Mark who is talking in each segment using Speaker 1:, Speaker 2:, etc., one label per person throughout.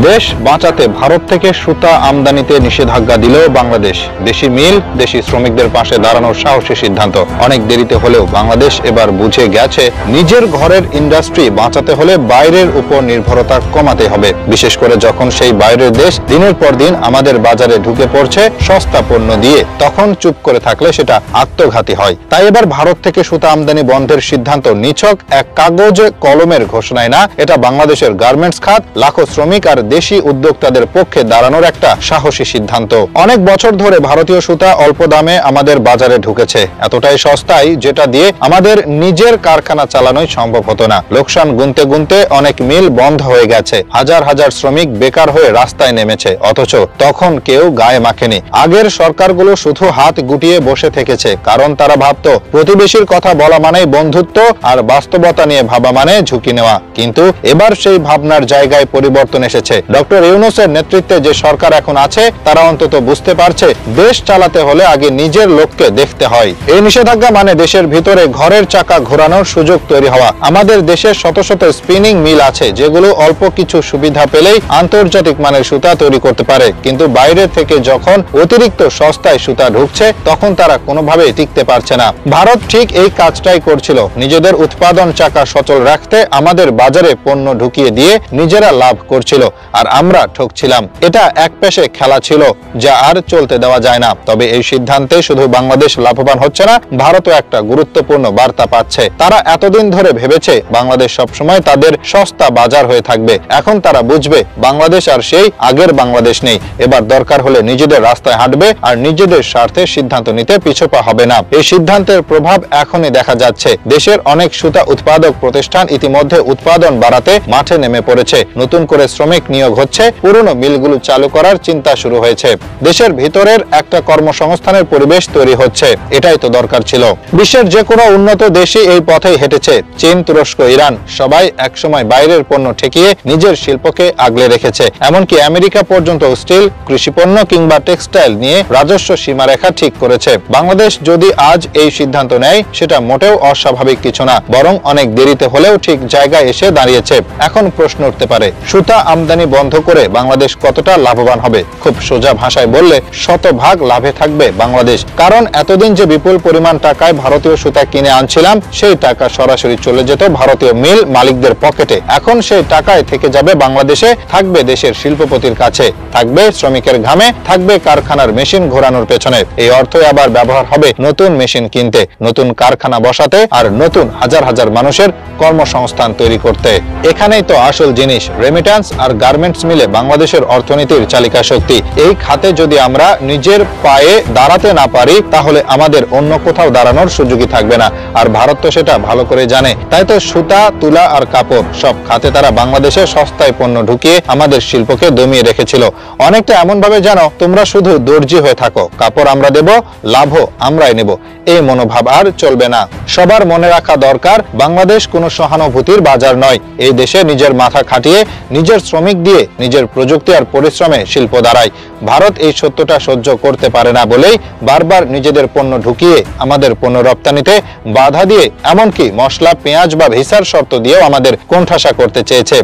Speaker 1: দেশ বাঁচাতে ভারত থেকে সুতা আমদানিতে নিষেধাজ্ঞা দিল বাংলাদেশ। দেশি মিল, দেশি শ্রমিকদের পাশে দাঁড়ানোর সাহসী সিদ্ধান্ত। অনেক দেরিতে হলেও বাংলাদেশ এবার বুঝে গেছে নিজের ঘরের ইন্ডাস্ট্রি বাঁচাতে হলে বাইরের উপর নির্ভরতা কমাতে হবে। বিশেষ করে যখন সেই বাইরের দেশ দিনের পর দিন আমাদের বাজারে ঢুকে পড়ছে সস্তা পণ্য দিয়ে, তখন চুপ করে থাকলে সেটা আত্মঘাতী হয়। তাই এবার ভারত থেকে সুতা আমদানি বন্ধের সিদ্ধান্ত নিছক এক কাগজে কলমের ঘোষণায় না, এটা বাংলাদেশের গার্মেন্টস খাত, লাখো শ্রমিক আর দেশি উদ্যোক্তাদের পক্ষে দাঁড়ানোর একটা সাহসী সিদ্ধান্ত। অনেক বছর ধরে ভারতীয় সুতা অল্প দামে আমাদের বাজারে ঢুকেছে, এতটাই সস্তায় যেটা দিয়ে আমাদের নিজের কারখানা চালানোই সম্ভব হতো না। লোকসান গুনতে গুনতে অনেক মিল বন্ধ হয়ে গেছে, হাজার হাজার শ্রমিক বেকার হয়ে রাস্তায় নেমেছে, অথচ তখন কেউ গায়ে মাখেনি। আগের সরকারগুলো শুধু হাত গুটিয়ে বসে থেকেছে, কারণ তারা ভাবতো প্রতিবেশীর কথা বলা মানেই বন্ধুত্ব আর বাস্তবতা নিয়ে ভাবা মানে ঝুঁকি নেওয়া। কিন্তু এবার সেই ভাবনার জায়গায় পরিবর্তন এসেছে। ডক্টর ইউনূসের নেতৃত্বে যে সরকার এখন আছে তারা অন্তত বুঝতে পারছে দেশ চালাতে হলে আগে নিজের লোককে দেখতে হয়। এই নিষেধাজ্ঞা মানে দেশের ভিতরে ঘরের চাকা ঘোরানোর সুযোগ তৈরি হওয়া। আমাদের দেশের শত শত স্পিনিং মিল আছে যেগুলো অল্প কিছু সুবিধা পেলেই আন্তর্জাতিক মানের সুতা তৈরি করতে পারে, কিন্তু বাইরে থেকে যখন অতিরিক্ত সস্তায় সুতা ঢুকছে তখন তারা কোনোভাবেই টিকতে পারছে না। ভারত ঠিক এই কাজটাই করছিল, নিজেদের উৎপাদন চাকা সচল রাখতে আমাদের বাজারে পণ্য ঢুকিয়ে দিয়ে নিজেরা লাভ করছিল আর আমরা ঠকছিলাম। এটা এক পেশে খেলা ছিল যা আর চলতে দেওয়া যায় না। তবে এই সিদ্ধান্তে শুধু বাংলাদেশ লাভবান হচ্ছে না, ভারতও একটা গুরুত্বপূর্ণ বার্তা পাচ্ছে। তারা এতদিন ধরে ভেবেছে বাংলাদেশ সবসময় তাদের সস্তা বাজার হয়ে থাকবে, এখন তারা বুঝবে বাংলাদেশ আর সেই আগের বাংলাদেশ নেই। এবার দরকার হলে নিজেদের রাস্তায় হাঁটবে আর নিজেদের স্বার্থে সিদ্ধান্ত নিতে পিছপা হবে না। এই সিদ্ধান্তের প্রভাব এখনই দেখা যাচ্ছে। দেশের অনেক সুতা উৎপাদক প্রতিষ্ঠান ইতিমধ্যে উৎপাদন বাড়াতে মাঠে নেমে পড়েছে, নতুন করে শ্রমিক নিয়োগ হচ্ছে, পুরনো মিলগুলো চালু করার চিন্তা শুরু হয়েছে। দেশের ভিতরের একটা কর্মসংস্থানের পরিবেশ তৈরি হচ্ছে, এটাই তো দরকার ছিল। বিশ্বের যে কোনো উন্নত দেশই এই পথেই হেঁটেছে। চীন, তুরস্ক, ইরান সবাই একসময় বাইরের পণ্য ঠেকিয়ে নিজের শিল্পকে আগলে রেখেছে। এমনকি আমেরিকা পর্যন্ত স্টিল, কৃষিপণ্য কিংবা টেক্সটাইল নিয়ে রাজস্ব সীমারেখা ঠিক করেছে। বাংলাদেশ যদি আজ এই সিদ্ধান্ত নেয় সেটা মোটেও অস্বাভাবিক কিছু না, বরং অনেক দেরিতে হলেও ঠিক জায়গায় এসে দাঁড়িয়েছে। এখন প্রশ্ন উঠতে পারে, সুতা আমদানি বন্ধ করে বাংলাদেশ কতটা লাভবান হবে? খুব সোজা ভাষায় বললে শতভাগ লাভে থাকবে বাংলাদেশ। কারণ এতদিন যে বিপুল পরিমাণ টাকায় ভারতীয় সুতা কিনে আনছিলাম সেই টাকা সরাসরি চলে যেত ভারতীয় মিল মালিকদের পকেটে। এখন সেই টাকায় থেকে যাবে বাংলাদেশে, থাকবে দেশের শিল্পপতির কাছে, থাকবে শ্রমিকের ঘামে, থাকবে কারখানার মেশিন ঘোরানোর পেছনে। এই অর্থ আবার ব্যবহার হবে নতুন মেশিন কিনতে, নতুন কারখানা বসাতে আর নতুন হাজার হাজার মানুষের কর্মসংস্থান তৈরি করতে। এখানেই তো আসল জিনিস, রেমিট্যান্স আর গার্মেন্টস মিলে বাংলাদেশের অর্থনীতির চালিকা শক্তি। এই খাতে যদি আমরা নিজের পায়ে দাঁড়াতে না পারি তাহলে আমাদের অন্য কোথাও দাঁড়ানোর সুযোগই থাকবে না। আর ভারত তো সেটা ভালো করে জানে। তাই তো সুতা, তুলা আর কাপড় সব খাতে তারা বাংলাদেশে সস্তায় পণ্য ঢুকিয়ে আমাদের শিল্পকে দমিয়ে রেখেছিল। অনেকটা এমন ভাবে যেন তোমরা শুধু দর্জি হয়ে থাকো, কাপড় আমরা দেব, লাভও আমরাই নেব। এই মনোভাব আর চলবে না। সবার মনে রাখা দরকার, বাংলাদেশ কোনো সহানুভূতির বাজার নয়। এই দেশে নিজের মাথা খাটিয়ে, নিজের শ্রমিক দিয়ে, নিজের প্রযুক্তি আর পরিশ্রমে শিল্প দাঁড়ায়। ভারত এই সত্যটা সহ্য করতে পারে না বলেই বারবার নিজেদের পণ্য ঢুকিয়ে আমাদের পণ্য রপ্তানিতে বাধা দিয়ে, এমনকি মশলা, পেঁয়াজ বা ভিসার শর্ত দিয়েও আমাদের কোণঠাসা করতে চেয়েছে।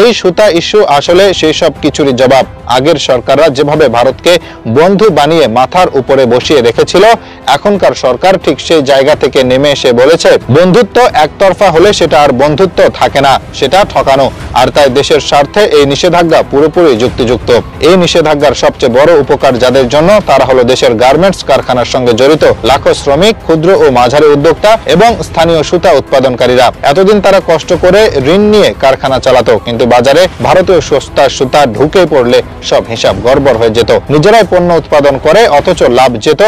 Speaker 1: এই সুতা ইস্যু আসলে সেই সব কিছুরই জবাব। আগের সরকাররা যেভাবে ভারতকে বন্ধু বানিয়ে মাথার উপরে বসিয়ে রেখেছিল, এখনকার সরকার ঠিক সেই জায়গা থেকে নেমে এসে বলেছে বন্ধুত্ব একতরফা হলে সেটা আর বন্ধুত্ব থাকে না, সেটা ঠকানো। আর তাই দেশের স্বার্থে এই নিষেধাজ্ঞা পুরোপুরি যুক্তিযুক্ত। এই নিষেধাজ্ঞার সবচেয়ে বড় উপকার যাদের জন্য তারা হলো দেশের গার্মেন্টস কারখানার সঙ্গে জড়িত লাখো শ্রমিক, ক্ষুদ্র ও মাঝারি উদ্যোক্তা এবং স্থানীয় সুতা উৎপাদনকারীরা। এতদিন তারা কষ্ট করে ঋণ নিয়ে কারখানা চালাতো, কিন্তু বাজারে ভারতীয় সস্তা সুতা ঢুকে পড়লে সব হিসাব গড়বড় হয়ে যেত। নিজেরাই পণ্য উৎপাদন করে অথচ লাভ যেত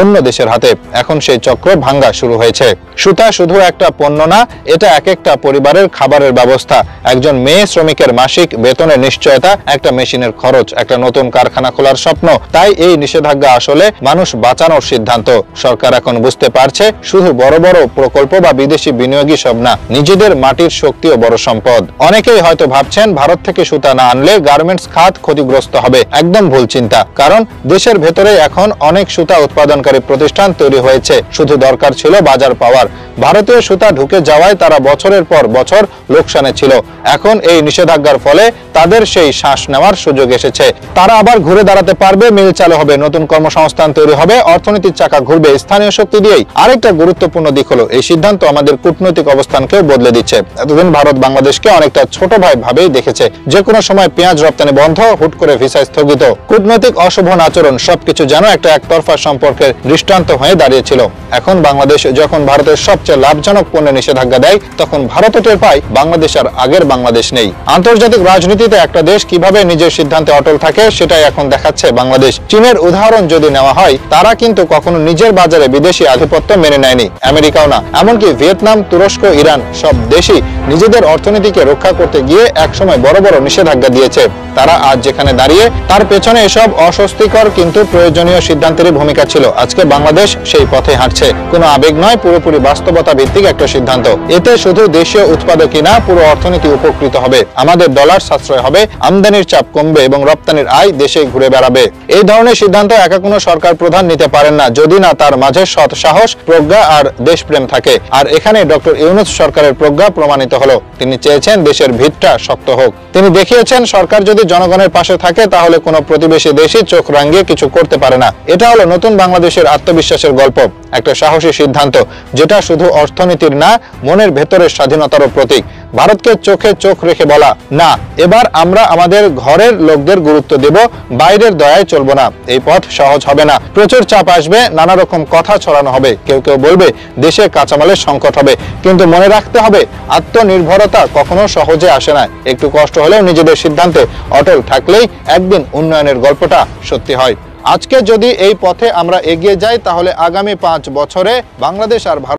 Speaker 1: অন্য দেশের হাতে। এখন সেই চক্র ভাঙ্গা শুরু হয়েছে। সুতা শুধু একটা পণ্য না, এটা এক একটা পরিবারের খাবারের ব্যবস্থা, একজন মেয়ে শ্রমিকের মাসিক বেতনের নিশ্চয়তা, একটা মেশিনের খরচ, একটা নতুন কারখানা খোলার স্বপ্ন। তাই এই নিষেধাজ্ঞা আসলে মানুষ বাঁচানোর সিদ্ধান্ত। সরকার এখন বুঝতে পারছে শুধু বড় বড় প্রকল্প বা বিদেশি বিনিয়োগই সব না, নিজেদের মাটির শক্তিও বড় সম্পদ। অনেকেই হয়তো ভাবছেন ভারত থেকে সুতা না আনলে গার্মেন্টস খাত ক্ষতিগ্রস্ত হবে। একদম ভুল চিন্তা, কারণ দেশের ভেতরে এখন অনেক সুতা উৎপাদন উৎপাদনকারী প্রতিষ্ঠান তৈরি হয়েছে, শুধু দরকার ছিল বাজার পাওয়ার। ভারতীয় সুতা ঢুকে যাওয়ায় তারা বছরের পর বছর লোকসানে ছিল। এখন এই নিষেধাজ্ঞার ফলে তাদের সেই শ্বাস নেওয়ার সুযোগ এসেছে। তারা আবার ঘুরে দাঁড়াতে পারবে, মিল চালু হবে, নতুন কর্মসংস্থান তৈরি হবে, অর্থনীতির চাকা ঘুরবে স্থানীয় শক্তি দিয়েই। আরেকটা গুরুত্বপূর্ণ দিক হলো এই সিদ্ধান্ত আমাদের কূটনৈতিক অবস্থানকেও বদলে দিচ্ছে। এতদিন ভারত বাংলাদেশকে অনেকটা ছোট ভাই ভাবেই দেখেছে। যে কোনো সময় পেঁয়াজ রপ্তানি বন্ধ, হুট করে ভিসা স্থগিত, কূটনৈতিক অশোভন আচরণ, সবকিছু যেন একটা একতরফা সম্পর্কের দৃষ্টান্ত হয়ে দাঁড়িয়েছিল। এখন বাংলাদেশ যখন ভারতের সবচেয়ে লাভজনক পণ্যে নিষেধাজ্ঞা দেয়, তখন ভারতও টের পায় বাংলাদেশ আর আগের বাংলাদেশ নেই। আন্তর্জাতিক রাজনীতিতে একটা দেশ কিভাবে নিজের সিদ্ধান্তে অটল থাকে সেটাই এখন দেখাচ্ছে বাংলাদেশ। চীনের উদাহরণ যদি নেওয়া হয়, তারা কিন্তু কখনো নিজের বাজারে বিদেশি আধিপত্য মেনে নেয়নি, আমেরিকাও না। এমনকি ভিয়েতনাম, তুরস্ক, ইরান সব দেশই নিজেদের অর্থনীতিকে রক্ষা করতে গিয়ে একসময় বড় বড় নিষেধাজ্ঞা দিয়েছে। তারা আজ যেখানে দাঁড়িয়ে, তার পেছনে এসব অস্বস্তিকর কিন্তু প্রয়োজনীয় সিদ্ধান্তেরই ভূমিকা ছিল। আজকে বাংলাদেশ সেই পথে হাঁটছে। কোনো আবেগ নয়, পুরোপুরি বাস্তবতা ভিত্তিক একটা সিদ্ধান্ত। এতে শুধু দেশীয় উৎপাদকই না, পুরো অর্থনীতি উপকৃত হবে। আমাদের ডলার সাশ্রয় হবে, আমদানির চাপ কমবে এবং রপ্তানির আয় দেশে ঘুরে বেড়াবে। এই ধরনের সিদ্ধান্ত একা কোনো সরকার প্রধান নিতে পারেন না, যদি না তার মাঝে সৎ সাহস, প্রজ্ঞা আর দেশপ্রেম থাকে। আর এখানে ডক্টর ইউনূস সরকারের প্রজ্ঞা প্রমাণিত হলো। তিনি চেয়েছেন দেশের ভিতটা শক্ত হোক। তিনি দেখিয়েছেন সরকার যদি জনগণের পাশে থাকে, তাহলে কোনো প্রতিবেশী দেশই চোখ রাঙিয়ে কিছু করতে পারে না। এটা হলো নতুন বাংলাদেশের আত্মবিশ্বাসের গল্প, একটা সাহসী সিদ্ধান্ত যেটা শুধু অর্থনীতির না, মনের ভেতরের স্বাধীনতারও প্রতীক। ভারতকে চোখে চোখ রেখে বলা, না, এবার আমরা আমাদের ঘরের লোকদের গুরুত্ব দেব, বাইরের দয়ায় চলবো না। এই পথ সহজ হবে না, প্রচুর চাপ আসবে, নানা রকম কথা ছড়ানো হবে, কেউ কেউ বলবে দেশে কাঁচামালের সংকট হবে। কিন্তু মনে রাখতে হবে, আত্মনির্ভরতা কখনো সহজে আসে না। একটু কষ্ট হলেও নিজেদের সিদ্ধান্তে অটল থাকলেই একদিন উন্নয়নের গল্পটা সত্যি হয়। আজকে যদি এই পথে আমরা এগিয়ে যাই, তাহলে আগামী 5 বছরে বাংলাদেশ আর ভারত